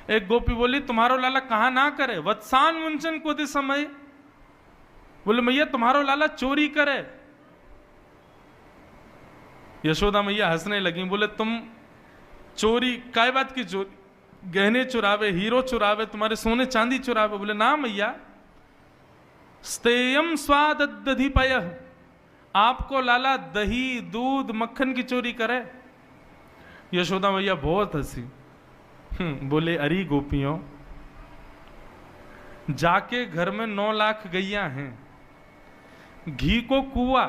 एक गोपी बोली तुम्हारो लाला कहाँ ना करे, वत्सान मुंचन को दे समय। बोले मैया तुम्हारो लाला चोरी करे। यशोदा मैया हंसने लगी, बोले तुम चोरी काय बात की चोरी, गहने चुरावे, हीरो चुरावे, तुम्हारे सोने चांदी चुरावे। बोले ना मैया, स्तेयम स्वाद दधिपय, आपको लाला दही दूध मक्खन की चोरी करे। यशोदा मैया बहुत हंसी। बोले अरे गोपियों, जाके घर में 9 लाख गैया हैं, घी को कुआ,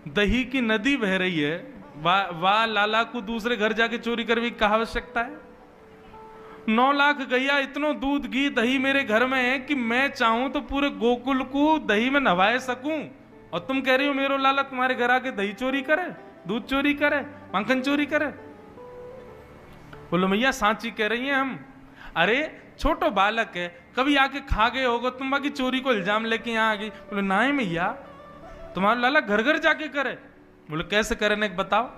दही की नदी बह रही है, वाह लाला को दूसरे घर जाके चोरी करने की कहा आवश्यकता है। 9 लाख गैया, इतनो दूध घी दही मेरे घर में है कि मैं चाहूं तो पूरे गोकुल को दही में नवाए सकूं, और तुम कह रही हो मेरो लाला तुम्हारे घर आके दही चोरी करे, दूध चोरी करे, माखन चोरी करे। बोलो मैया सांची कह रही हैं हम। अरे छोटो बालक है, कभी आके खा गए होगा, तुम बाकी चोरी को इल्जाम लेके यहां आ गई। बोले ना है मैया, तुम्हारा लाला घर घर जाके करे। बोले कैसे करे बताओ।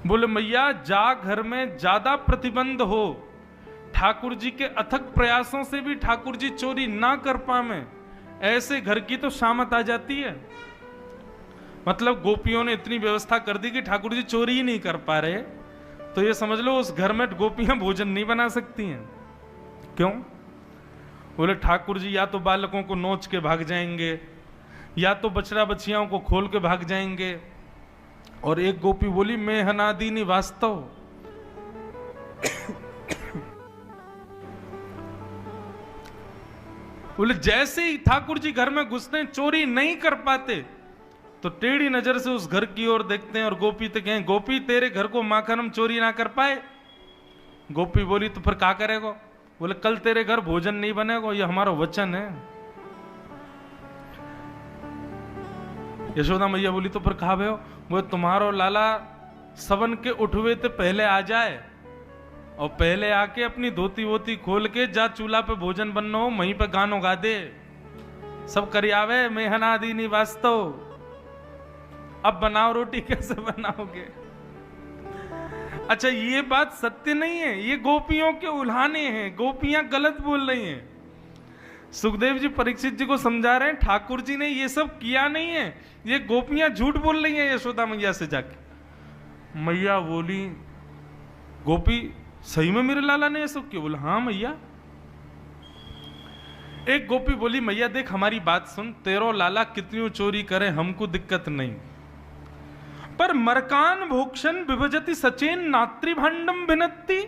बोले मैया जा घर में ज्यादा प्रतिबंध हो, ठाकुर जी के अथक प्रयासों से भी ठाकुर जी चोरी ना कर पाए, ऐसे घर की तो शामत आ जाती है। मतलब गोपियों ने इतनी व्यवस्था कर दी कि ठाकुर जी चोरी ही नहीं कर पा रहे, तो ये समझ लो उस घर में गोपियां भोजन नहीं बना सकती हैं। क्यों? बोले ठाकुर जी या तो बालकों को नोच के भाग जाएंगे, या तो बछड़ा बछियाओं को खोल के भाग जाएंगे। और एक गोपी बोली मैं हनादीनी वास्तव। बोले जैसे ही ठाकुर जी घर में घुसते चोरी नहीं कर पाते, तो टेढ़ी नजर से उस घर की ओर देखते हैं और गोपी तो कहें गोपी तेरे घर को माखन हम चोरी ना कर पाए। गोपी बोली तो फिर क्या करेगा? बोले कल तेरे घर भोजन नहीं बनेगा, ये हमारा वचन है। यशोदा मैया बोली तो फिर कहा भे हो? वो तुम्हारो लाला सवन के उठवे ते पहले आ जाए, और पहले आके अपनी धोती वोती खोल के जा चूल्हा पे भोजन बनना हो, वहीं पे गानों गा दे, सब करियावे मैं हनादीनी वास्तव। अब बनाओ रोटी, कैसे बनाओगे? अच्छा ये बात सत्य नहीं है, ये गोपियों के उल्हाने हैं, गोपियां गलत बोल रही हैं। सुखदेव जी परीक्षित जी को समझा रहे हैं ठाकुर जी ने ये सब किया नहीं है, ये गोपियां झूठ बोल रही हैं यशोदा मैया से जाके। मैया बोली गोपी सही में मेरे लाला ने ये सब किया? बोला हाँ मैया। एक गोपी बोली मैया देख हमारी बात सुन, तेरो लाला कितनी चोरी करे हमको दिक्कत नहीं, पर मरकान भोक्षण विभजति सचेन नात्रिभांडम भिनत्ति,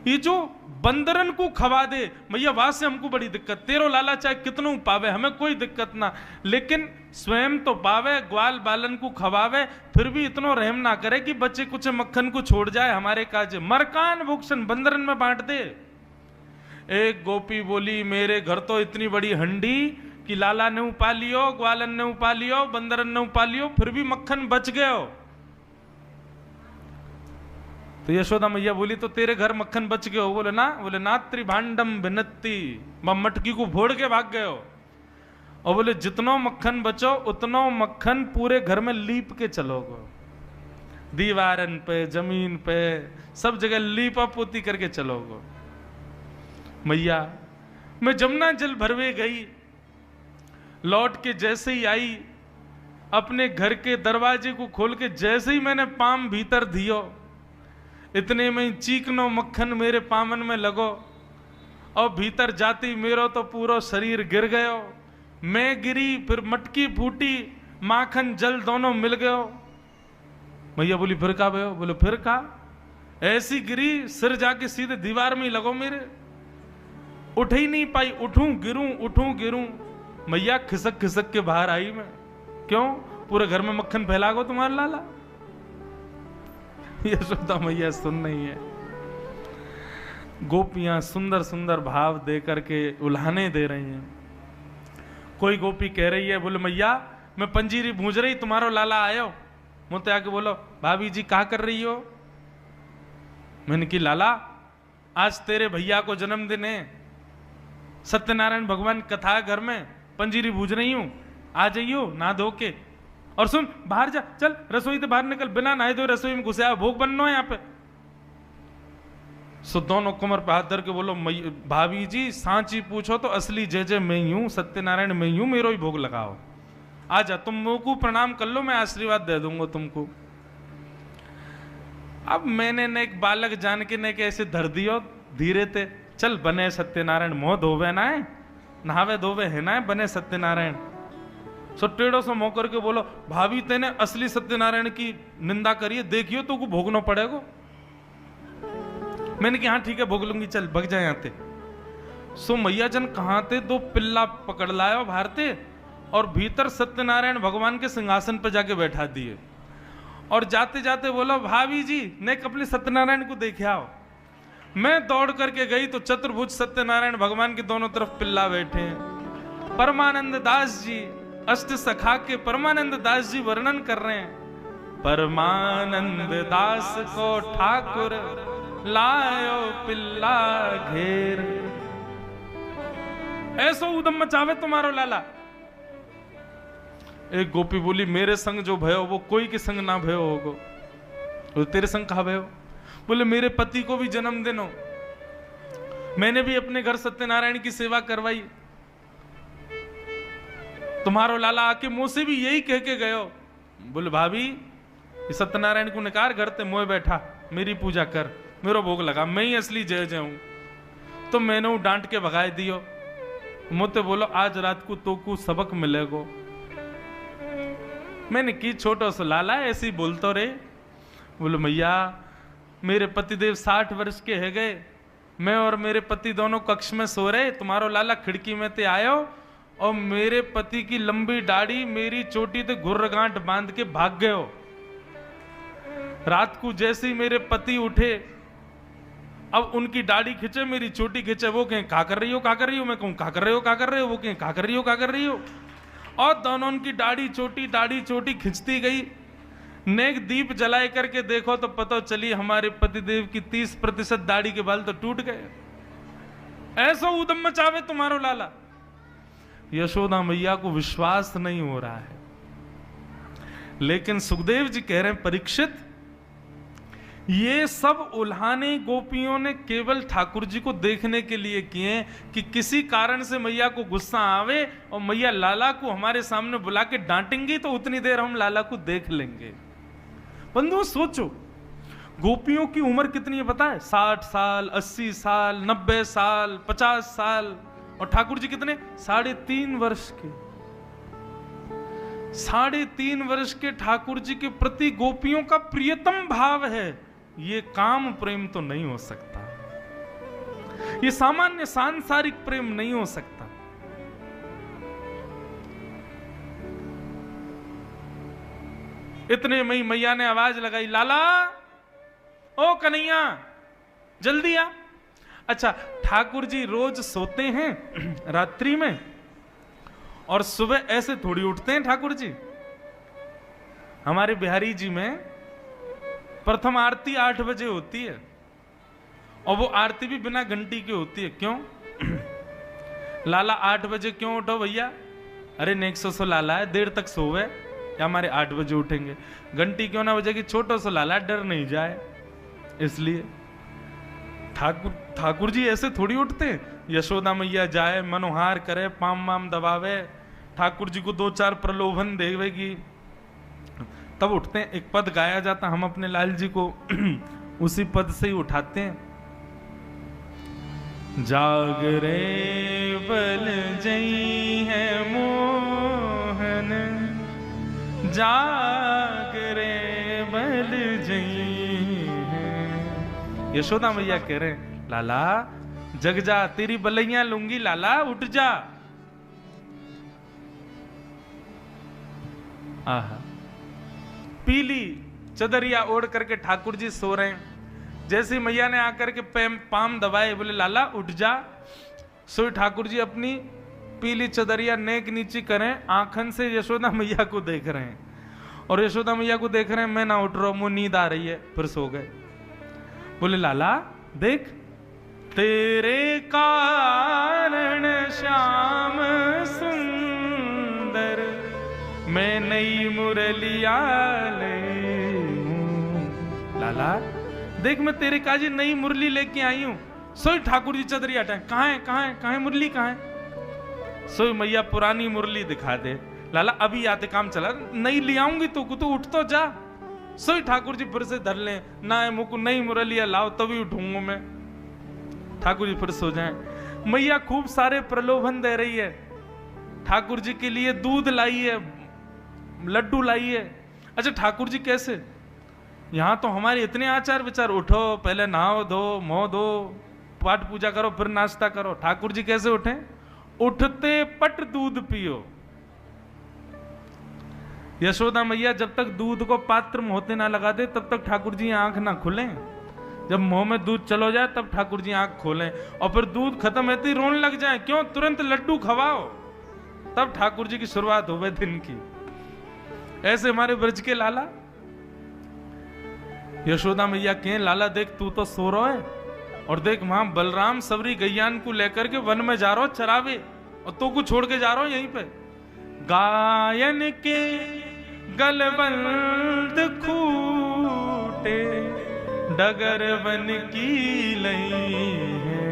ये जो बंदरन को खवा दे मैया वहां से हमको बड़ी दिक्कत। तेरो लाला चाहे कितनों पावे हमें कोई दिक्कत ना, लेकिन स्वयं तो पावे, ग्वाल बालन को खवावे, फिर भी इतनो रहम ना करे कि बच्चे कुछ मक्खन को छोड़ जाए हमारे काज। मरकान भोक्षण बंदरन में बांट दे। एक गोपी बोली मेरे घर तो इतनी बड़ी हंडी कि लाला ने उपा लियो, ग्वालन ने उपा लियो, बंदरन ने उपा लियो, फिर भी मक्खन बच गयो। तो यशोदा मैया बोली तो तेरे घर मक्खन बच गयो? बोले ना। बोले नात्री भांडम भिनत्ति, मटकी को फोड़ के भाग गयो। और बोले जितनो मक्खन बचो उतनो मक्खन पूरे घर में लीप के चलोगे, दीवारन पे जमीन पे सब जगह लीपा पोती करके चलोगे। मैया मैं जमुना जल भरवे गई, लौट के जैसे ही आई, अपने घर के दरवाजे को खोल के जैसे ही मैंने पाम भीतर दियो, इतने में चीकनो मक्खन मेरे पामन में लगो, और भीतर जाती मेरो तो पूरा शरीर गिर गयो। मैं गिरी, फिर मटकी फूटी, माखन जल दोनों मिल गयो। मैया बोली फिर का भयो? बोले फिर का, ऐसी गिरी सिर जाके सीधे दीवार में ही लगो मेरे, उठ ही नहीं पाई, उठूं गिरूं उठूं गिरूं। मैया खिसक खिसक के बाहर आई मैं। क्यों? पूरे घर में मक्खन फैला गो तुम्हारा लाला। यशोदा मैया सुन रही है। गोपियां सुंदर सुंदर भाव दे करके उल्हाने दे रही हैं। कोई गोपी कह रही है बोले मैया मैं पंजीरी भूंज रही, तुम्हारो लाला आयो, मुझे आके बोलो भाभी जी क्या कर रही हो? मैंने की लाला आज तेरे भैया को जन्मदिन है, सत्यनारायण भगवान कथा घर में, पंजीरी भूज रही हूं, आ जाइयो ना धो के। और सुन बाहर जा, चल रसोई से बाहर निकल, बिना नहाए धोए रसोई में घुसे, भोग बनना है यहाँ पे। सो दोनों कमर पे हाथ धर के बोलो, भाभी जी सांची पूछो तो असली जय जय मैं ही हूं, सत्यनारायण मैं ही हूं, मेरो ही भोग लगाओ, आजा तुम मुंह को प्रणाम कर लो, मैं आशीर्वाद दे दूंगा तुमको। अब मैंने ने एक बालक जान के ने कैसे धर दियो धीरे ते, चल बने सत्यनारायण, मोह धोवे ना है, नहावे धोवे है ना है, बने सत्यनारायण। सो टेढ़ो से मोह करके बोलो, भाभी तेने असली सत्यनारायण की निंदा करिए, देखियो तो को भोगना पड़ेगा। मैंने कहा हाँ ठीक है भोग लूंगी, चल भग जाए आते। सो मैया जन कहां थे, दो पिल्ला पकड़ लायो भारते और भीतर सत्यनारायण भगवान के सिंहासन पर जाके बैठा दिए और जाते जाते बोलो, भाभी जी ने अपने सत्यनारायण को देखे आओ। मैं दौड़ करके गई तो चतुर्भुज सत्यनारायण भगवान के दोनों तरफ पिल्ला बैठे हैं। परमानंद दास जी अष्ट सखा के परमानंद दास जी वर्णन कर रहे हैं, परमानंद दास को ठाकुर लायो पिल्ला घेर, ऐसो उदम मचावे तुम्हारो लाला। एक गोपी बोली, मेरे संग जो भयो वो कोई के संग ना भयो होगो। तो तेरे संग कहा भयो? बोले मेरे पति को भी जन्मदिन हो, मैंने भी अपने घर सत्यनारायण की सेवा करवाई, तुम्हारो लाला आके मुंह से भी यही कह के गयो। बोले भाभी सत्यनारायण को निकार घर ते मोए बैठा, मेरी पूजा कर, मेरो भोग लगा, मैं ही असली जय जय हूं। तो मैंने वो डांट के भगाए दियो, मुझे बोलो आज रात को तो को सबक मिलेगो। मैंने की छोटो सा लाला ऐसे ही बोलतो रे। बोलो मैया मेरे पतिदेव 60 वर्ष के है गए, मैं और मेरे पति दोनों कक्ष में सो रहे, तुम्हारो लाला खिड़की में ते आयो और मेरे पति की लंबी दाढ़ी मेरी चोटी ते गुर्रगांठ बांध के भाग गयो। रात को जैसे ही मेरे पति उठे, अब उनकी दाढ़ी खींचे, मेरी चोटी खींचे, वो कहें का कर रही हो, का कर रही हो, मैं कहूं का कर रहे हो, का कर रहे हो, वो कहें का कर रही हो, का कर रही हो, और दोनों उनकी दाढ़ी चोटी खिंचती गई। नेक दीप जलाए करके देखो तो पता चली हमारे पतिदेव की 30% दाढ़ी के बाल तो टूट गए। ऐसा उदम मचावे तुम्हारो लाला। यशोदा मैया को विश्वास नहीं हो रहा है, लेकिन सुखदेव जी कह रहे हैं परीक्षित, ये सब उल्हाने गोपियों ने केवल ठाकुर जी को देखने के लिए किए कि किसी कारण से मैया को गुस्सा आवे और मैया लाला को हमारे सामने बुला के डांटेंगी तो उतनी देर हम लाला को देख लेंगे। बंधुओं सोचो, गोपियों की उम्र कितनी है पता है? 60 साल, 80 साल, 90 साल, 50 साल, और ठाकुर जी कितने? 3.5 वर्ष के। 3.5 वर्ष के ठाकुर जी के प्रति गोपियों का प्रियतम भाव है। ये काम प्रेम तो नहीं हो सकता, ये सामान्य सांसारिक प्रेम नहीं हो सकता। इतने में मैया ने आवाज लगाई, लाला ओ कन्हैया जल्दी आ। अच्छा, ठाकुर जी रोज सोते हैं रात्रि में और सुबह ऐसे थोड़ी उठते हैं ठाकुर जी। हमारे बिहारी जी में प्रथम आरती 8 बजे होती है और वो आरती भी बिना घंटी की होती है। क्यों? लाला 8 बजे क्यों उठो भैया? अरे नेक सो लाला है, देर तक सोवे या हमारे 8 बजे उठेंगे, घंटी क्यों ना बजेगी, छोटो सो लाला डर नहीं जाए, इसलिए। ठाकुर जी ऐसे थोड़ी उठते। यशोदा मैया जाए, मनोहार करे, पाम वाम दबावे, ठाकुर जी को 2-4 प्रलोभन देवेगी, तब उठते हैं। एक पद गाया जाता, हम अपने लाल जी को उसी पद से ही उठाते हैं। जागरे बल जई है मोहन, जागरे बल जई है। यशोदा मैया कह रहे हैं, लाला जग जा, तेरी बलैया लूंगी, लाला उठ जा। आहा, पीली चदरिया ओढ़ करके ठाकुर जी सो रहे हैं। जैसे मैया ने आकर के पाम दबाए, बोले लाला उठ जा। सो ठाकुर जी अपनी पीली चदरिया नेक नीची करें, आंखन से यशोदा मैया को देख रहे हैं, और यशोदा मैया को देख रहे हैं, मैं ना उठ रहा हूं, मुझे नींद आ रही है, फिर सो गए। बोले लाला देख, तेरे कारण श्याम सुंदर मैं नई मुरलिया ले हूं। लाला देख मैं तेरे काजी नई मुरली लेके आई हूं। सोई ठाकुर जी चदरी हटाए, कहाँ है मुरली कहाँ है? सोई मैया पुरानी मुरली दिखा दे। लाला अभी आते काम चला, नई ले आऊंगी तो उठ तो जा। सोई ठाकुर जी फिर से धर ले, ना है मुकु नई मुरलिया लाओ तभी उठूंगा मैं। ठाकुर जी फिर सो जाए। मैया खूब सारे प्रलोभन दे रही है, ठाकुर जी के लिए दूध लाई है, लड्डू लाई है। अच्छा ठाकुर जी कैसे? यहां तो हमारे इतने आचार विचार, उठो पहले नहाओ धो मुंह धो पाठ पूजा करो फिर नाश्ता करो। ठाकुर जी कैसे उठे? उठते पट दूध पियो। यशोदा मैया जब तक दूध को पात्र में होते ना लगा दे तब तक ठाकुर जी आंख ना खुलें। जब मुंह में दूध चलो जाए तब ठाकुर जी आंख खोलें, और फिर दूध खत्म होते ही रोने लग जाए। क्यों? तुरंत लड्डू खवाओ, तब ठाकुर जी की शुरुआत हो दिन की। ऐसे हमारे ब्रज के लाला। यशोदा मैया कहें लाला देख तू तो सो रहा है, और देख वहां बलराम सबरी गैयान को लेकर के वन में जा रहा हो चरावे, और तो को छोड़ के जा रहा हो यहीं पे। गायन के गलबंद खूटे डगर बन की लई है।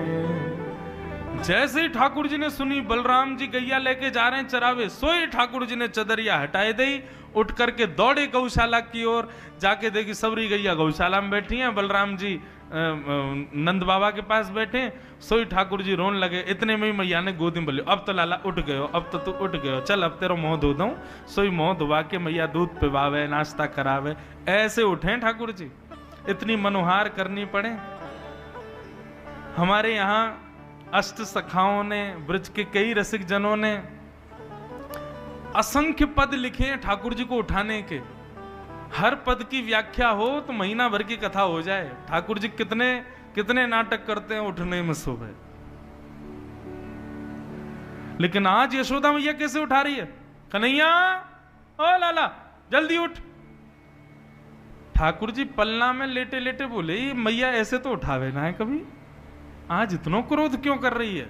जैसे ही ठाकुर जी ने सुनी बलराम जी गैया लेके जा रहे हैं चरावे, सोए ठाकुर जी ने चदरिया हटाए दई, उठ करके दौड़े गौशाला की ओर। जाके देखी सबरी गैया गौशाला में बैठी हैं, बलराम जी नंद बाबा के पास बैठे। सोई ठाकुर जी रोने लगे। इतने में ही मैया ने गोदी में बोली अब तो लाला उठ गयो, अब तो तू उठ गयो, चल अब तेरा मुंह धो दूं। सोई मुंह धुवा के मैया दूध पिवावे, नाश्ता करावे। ऐसे उठे ठाकुर जी, इतनी मनोहार करनी पड़े। हमारे यहाँ अष्ट सखाओं ने, ब्रज के कई रसिक जनों ने असंख्य पद लिखे हैं ठाकुर जी को उठाने के। हर पद की व्याख्या हो तो महीना भर की कथा हो जाए। ठाकुर जी कितने कितने नाटक करते हैं उठने में सुबह। लेकिन आज यशोदा मैया कैसे उठा रही है? कन्हैया ओ लाला जल्दी उठ। ठाकुर जी पलना में लेटे लेटे बोले मैया ऐसे तो उठावे ना है कभी, आज इतना क्रोध क्यों कर रही है?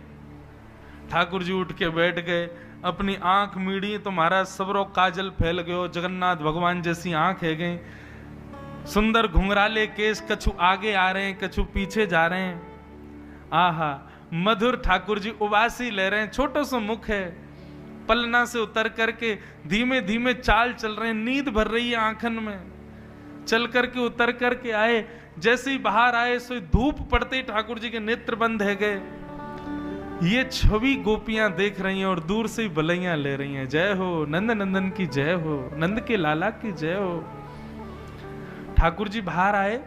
ठाकुर जी उठ के बैठ गए, अपनी आंख मीड़ी तो महाराज सबरो काजल फैल गयो, जगन्नाथ भगवान जैसी आंख है गई। सुंदर घुंघराले केस, कछु आगे आ रहे हैं कछु पीछे जा रहे हैं। आहा मधुर ठाकुर जी उबासी ले रहे हैं, छोटो सा मुख है। पलना से उतर करके धीमे धीमे चाल चल रहे हैं, नींद भर रही है आंखन में। चल करके उतर करके आए, जैसे ही बाहर आए सो धूप पड़ते ही ठाकुर जी के नेत्र बंद है गए। ये छवि गोपियां देख रही हैं और दूर से ही बलैया ले रही हैं। जय हो नंद नंदन की जय हो, नंद के लाला की जय हो। ठाकुर जी बाहर आए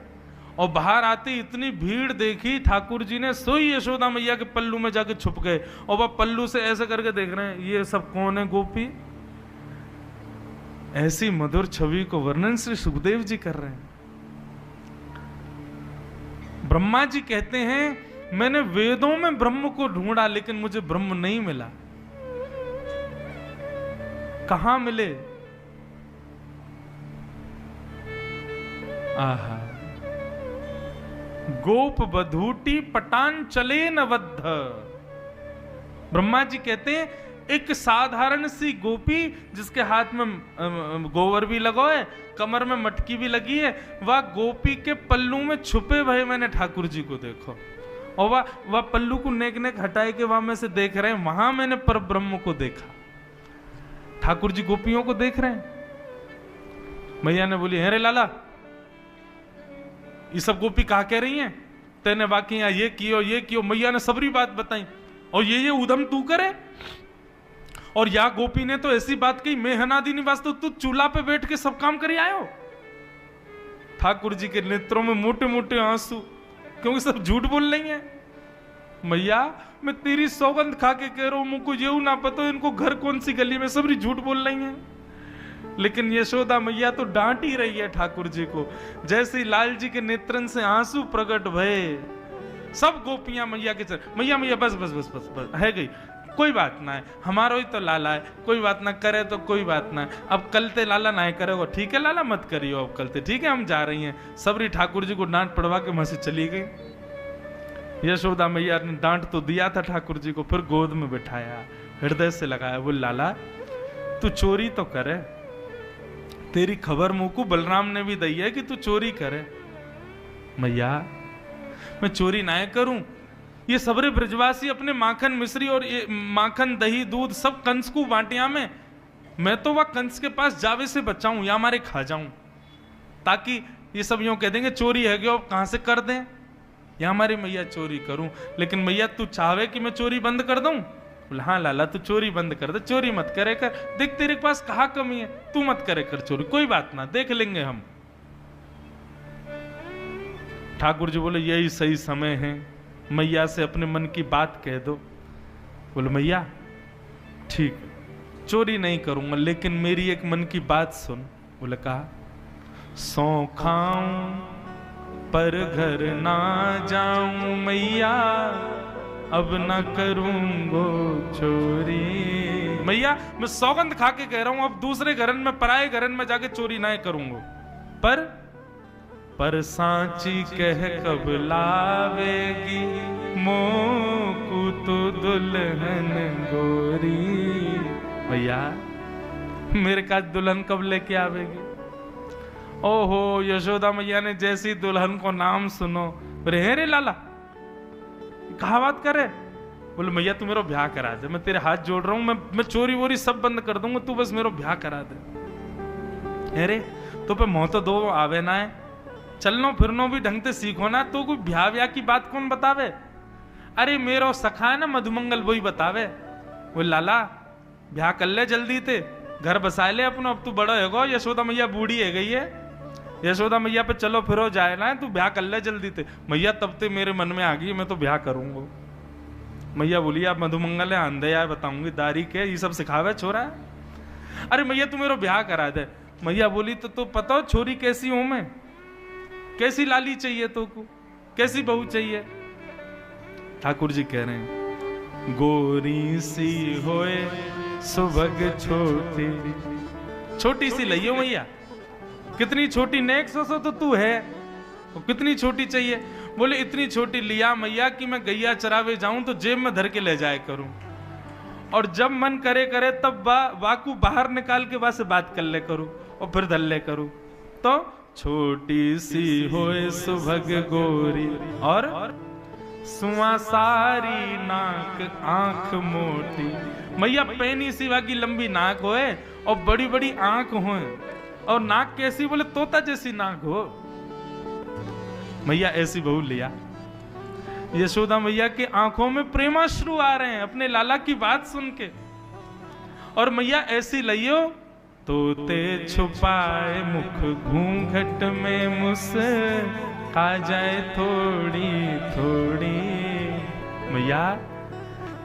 और बाहर आते इतनी भीड़ देखी, ठाकुर जी ने सोई यशोदा मैया के पल्लू में जाके छुप गए और वह पल्लू से ऐसे करके देख रहे हैं ये सब कौन है गोपी। ऐसी मधुर छवि को वर्णन श्री सुखदेव जी कर रहे हैं। ब्रह्मा जी कहते हैं मैंने वेदों में ब्रह्म को ढूंढा लेकिन मुझे ब्रह्म नहीं मिला। कहां मिले? आहा गोप बधूटी पटान चले न बद्ध। ब्रह्मा जी कहते हैं एक साधारण सी गोपी जिसके हाथ में गोबर भी लगा है, कमर में मटकी भी लगी है, वह गोपी के पल्लू में छुपे भय मैंने ठाकुर जी को देखो। और वह पल्लू को नेक नेक हटाए के वहां में से देख रहे हैं, वहां मैंने पर ब्रह्म को देखा। ठाकुर जी गोपियों को देख रहे हैं। मैया ने बोली अरे लाला ये सब गोपी कहा कह रही हैं? तेने बाकी यहाँ ये कियो। मैया ने सबरी बात बताई और ये उधम तू करे। और या गोपी ने तो ऐसी बात कही मैं हनादी निवास तो तू चूल्हा पे बैठ के सब काम करी आयो। ठाकुर जी के नेत्रों में मोटे मोटे आंसू, क्योंकि सब झूठ बोल रही हैं। मैया मैं तेरी सौगंध खा के कह रहा हूं, मुझको ये ना पता इनको घर कौन सी गली में, सबरी झूठ बोल रही हैं। लेकिन यशोदा मैया तो डांट ही रही है ठाकुर जी को। जैसे ही लाल जी के नेत्रन से आंसू प्रकट भये, सब गोपियां मैया के चरण, मैया बस बस बस बस बस है गई, कोई बात ना है, हमारो ही तो लाला है, कोई बात ना करे तो कोई बात ना है। अब कल ते लाला ना करेगा, ठीक है लाला मत करियो अब कल ते, ठीक है हम जा रही हैं। सबरी ठाकुर जी को डांट पड़वा के वहां से चली गई। यशोदा मैया ने डांट तो दिया था ठाकुर जी को, फिर गोद में बिठाया, हृदय से लगाया। बोल लाला तू चोरी तो करे, तेरी खबर मुंह को बलराम ने भी दी है कि तू चोरी करे। मैया मैं चोरी ना करूं, ये सबरे ब्रजवासी अपने माखन मिश्री और ये माखन दही दूध सब कंस को बांटिया में, मैं तो वह कंस के पास जावे से बचाऊं या हमारे खा जाऊं, ताकि ये सब यूं कह देंगे चोरी है कि कहां से कर दें, या हमारी मैया चोरी करूं। लेकिन मैया तू चाहे कि मैं चोरी बंद कर दूं? बोले हाँ लाला तू चोरी बंद कर दे, चोरी मत करे कर, देख तेरे पास कहां कमी है, तू मत करे कर चोरी, कोई बात ना, देख लेंगे हम। ठाकुर जी बोले यही सही समय है, मैया से अपने मन की बात कह दो। बोले मैया ठीक चोरी नहीं करूंगा, लेकिन मेरी एक मन की बात सुन। बोले कहा, सौ खाऊं पर घर ना जाऊं मैया, अब ना करूंगो चोरी। मैया मैं सौगंध खा के कह रहा हूं, अब दूसरे घरन में पराए घरन में जाके चोरी ना करूंगा। पर सांची कह कब लावेगी, मोकू तो दुल्हन गोरी। भैया मेरे का दुल्हन कब लेके आवेगी? ओहो यशोदा मैया ने जैसी दुल्हन को नाम सुनो, रे लाला कहा बात करे। बोले मैया तू मेरा ब्याह करा दे, मैं तेरे हाथ जोड़ रहा हूं, मैं चोरी वोरी सब बंद कर दूंगा, तू बस मेरा ब्याह करा दे। अरे तो पे मोह तो दो आवे ना है, चलनो फिरनो भी ढंग से सीखो ना, तो कोई ब्याह व्याह की बात कौन बतावे? अरे मेरो सखा है ना मधुमंगल, वही बतावे। वो लाला ब्याह कर ले जल्दी ते, घर बसा ले अपना, अब तू बड़ा है, यशोदा मैया बूढ़ी है गई है, यशोदा मैया पे चलो फिरो जाए ना, तू ब्याह कर ले जल्दी ते। मैया तब ते मेरे मन में आ गई मैं तो ब्याह करूंगा। मैया बोली आप मधुमंगल है अंधे यार, बताऊंगी दारी के ये सब सिखावे छोरा है। अरे मैया तू मेरा ब्याह करा दे। मैया बोली तो पता हो छोरी कैसी हूं मैं, कैसी लाली चाहिए तो को, कैसी बहू चाहिए? ठाकुर जी कह रहे हैं, गोरी सी होए सुभग छोटी, छोटी सी लइयो मैया, कितनी छोटी, नेक सो तो तू है, तो कितनी छोटी चाहिए? बोले इतनी छोटी लिया मैया कि मैं गैया चरावे जाऊं तो जेब में धर के ले जाए करूं, और जब मन करे करे तब वाकू बाहर निकाल के वहां से बात कर ले करूं और फिर धर ले करूं। तो छोटी सी होए सुभग गोरी और सुआ सारी नाक आंख मोटी। मैया पैनी सी वाकी लंबी नाक होए और बड़ी बड़ी आंख होए, और नाक कैसी? बोले तोता जैसी नाक हो। मैया ऐसी बहू लिया। यशोदा मैया के आंखों में प्रेमाश्रु आ रहे हैं अपने लाला की बात सुन के, और मैया ऐसी लियो तोते छुपाए मुख घूंघट में मुस्का जाए थोड़ी थोड़ी। मैया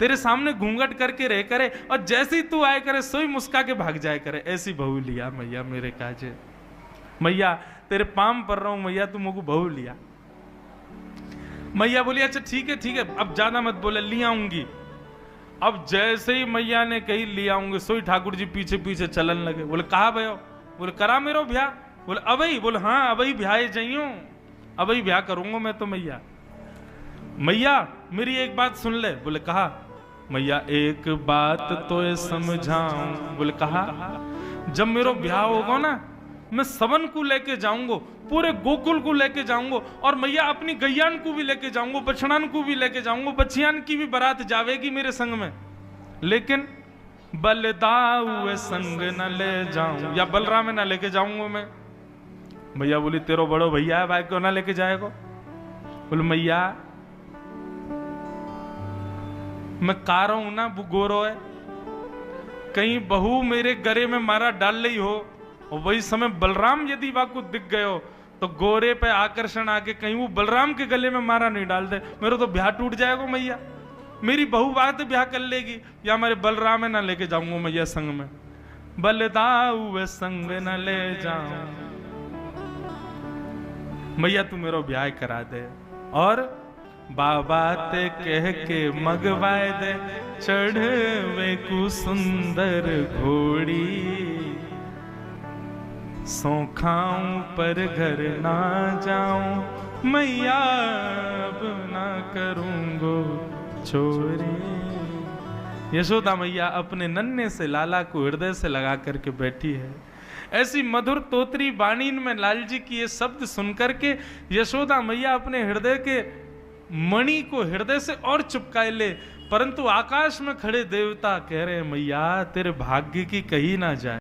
तेरे सामने घूंघट करके रह करे, और जैसी तू आए करे सोई मुस्का के भाग जाए करे, ऐसी बहू लिया मैया मेरे काजे। मैया तेरे पाम पर रहा हूं मैया, तू मुझको बहू लिया। मैया बोली अच्छा ठीक है अब ज्यादा मत बोले, ले आऊंगी। अब जैसे ही मैया ने कही ले आऊंगी, सोई ठाकुर जी पीछे पीछे चलन लगे। बोले कहा भयो? बोले करा मेरो ब्याह। बोले अबई? बोले हाँ अबई ब्याह जाइयो, अबई ब्याह करूंगा मैं तो मैया। मैया मेरी एक बात सुन ले। बोले कहा? मैया एक बात तो समझाऊं। बोले कहा? जब मेरा ब्याह होगा ना, मैं सबन को लेके जाऊंगा, पूरे गोकुल को लेके जाऊंगा, और मैया अपनी गैयान को भी लेके जाऊंगा, बछड़ान को भी लेके जाऊंगा, बछियान की भी बारात जावेगी मेरे संग में, लेकिन बलदाऊ संग न ले जाऊं, या बलराम न लेके जाऊंगा मैं। मैया बोली तेरो बड़ो भैया है भाई, क्यों ना लेके जाएगा? बोले मैया मैं का रहा हूं ना, वो गोरो है, कहीं बहू मेरे गले में मारा डाल रही हो, और वही समय बलराम यदि वाकू दिख गए हो तो गोरे पे आकर्षण आके कहीं वो बलराम के गले में मारा नहीं डाल दे, मेरा तो ब्याह टूट जाएगा मैया। मेरी बहू बात ब्याह कर लेगी, या मेरे बलराम ना लेके जाऊंगा मैया संग में, बलदाऊ संग न ले जाऊं। मैया तू मेरा ब्याह करा दे, और बाबा ते कह के मगवाए दे, चढ़वे को सुंदर घोड़ी, सो खाऊं पर घर ना जाऊं मैया, अब ना करूंगो चोरी। यशोदा मैया अपने नन्हे से लाला को हृदय से लगा करके बैठी है। ऐसी मधुर तोतरी बाणी में लाल जी की ये शब्द सुनकर के यशोदा मैया अपने हृदय के मणि को हृदय से और चिपकाए ले, परंतु आकाश में खड़े देवता कह रहे हैं मैया तेरे भाग्य की कही ना जाए।